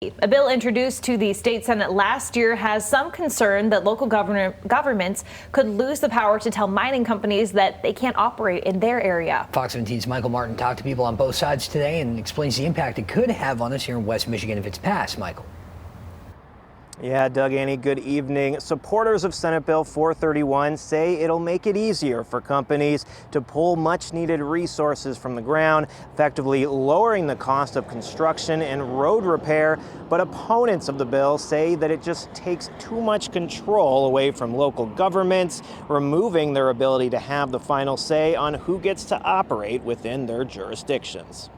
A bill introduced to the state Senate last year has some concern that local governments could lose the power to tell mining companies that they can't operate in their area. Fox 17's Michael Martin talked to people on both sides today and explains the impact it could have on us here in West Michigan if it's passed. Michael. Yeah, Doug, Annie, good evening. Supporters of Senate Bill 431 say it'll make it easier for companies to pull much needed resources from the ground, effectively lowering the cost of construction and road repair. But opponents of the bill say that it just takes too much control away from local governments, removing their ability to have the final say on who gets to operate within their jurisdictions.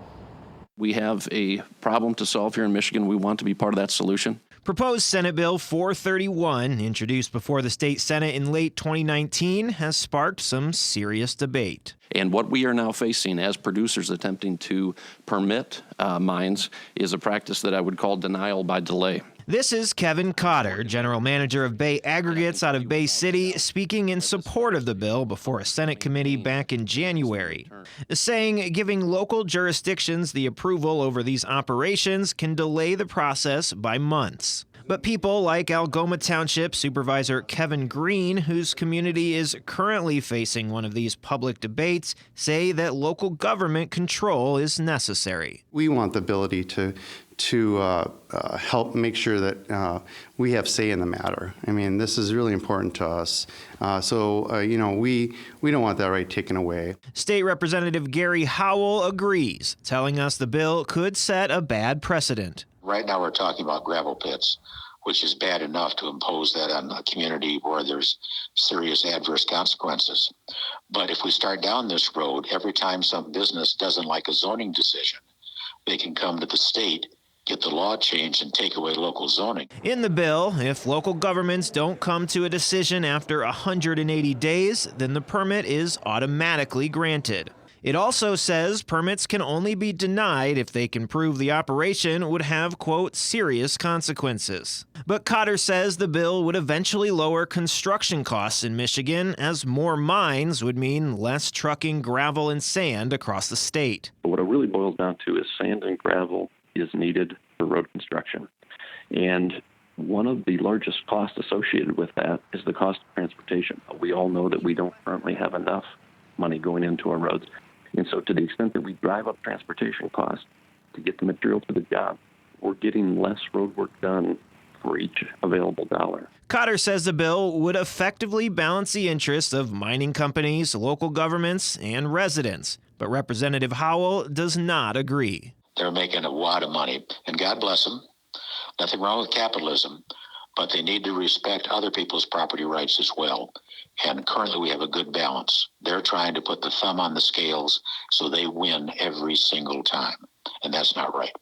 We have a problem to solve here in Michigan. We want to be part of that solution. Proposed Senate Bill 431, introduced before the state Senate in late 2019, has sparked some serious debate. And what we are now facing as producers attempting to permit mines is a practice that I would call denial by delay. This is Kevin Cotter, general manager of Bay Aggregates out of Bay City, speaking in support of the bill before a Senate committee back in January, saying giving local jurisdictions the approval over these operations can delay the process by months. But people like Algoma Township Supervisor Kevin Green, whose community is currently facing one of these public debates, say that local government control is necessary. We want the ability to help make sure that we have say in the matter. I mean, this is really important to us. We don't want that right taken away. State Representative Gary Howell agrees, telling us the bill could set a bad precedent. Right now we're talking about gravel pits, which is bad enough to impose that on a community where there's serious adverse consequences. But if we start down this road, every time some business doesn't like a zoning decision, they can come to the state, get the law changed, and take away local zoning. In the bill, if local governments don't come to a decision after 180 days, then the permit is automatically granted. It also says permits can only be denied if they can prove the operation would have, quote, serious consequences. But Cotter says the bill would eventually lower construction costs in Michigan, as more mines would mean less trucking gravel and sand across the state. What it really boils down to is sand and gravel is needed for road construction. And one of the largest costs associated with that is the cost of transportation. We all know that we don't currently have enough money going into our roads. And so to the extent that we drive up transportation costs to get the material to the job, we're getting less road work done for each available dollar. Cotter says the bill would effectively balance the interests of mining companies, local governments, and residents. But Representative Howell does not agree. They're making a wad of money, and God bless them. Nothing wrong with capitalism, but they need to respect other people's property rights as well. And currently we have a good balance. They're trying to put the thumb on the scales so they win every single time, and that's not right.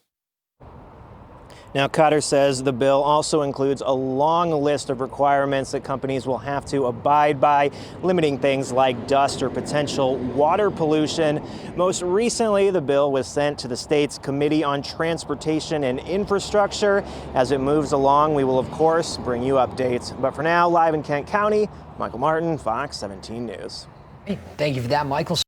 Now, Cotter says the bill also includes a long list of requirements that companies will have to abide by, limiting things like dust or potential water pollution. Most recently, the bill was sent to the state's Committee on Transportation and Infrastructure. As it moves along, we will, of course, bring you updates. But for now, live in Kent County, Michael Martin, Fox 17 News. Hey, thank you for that, Michael.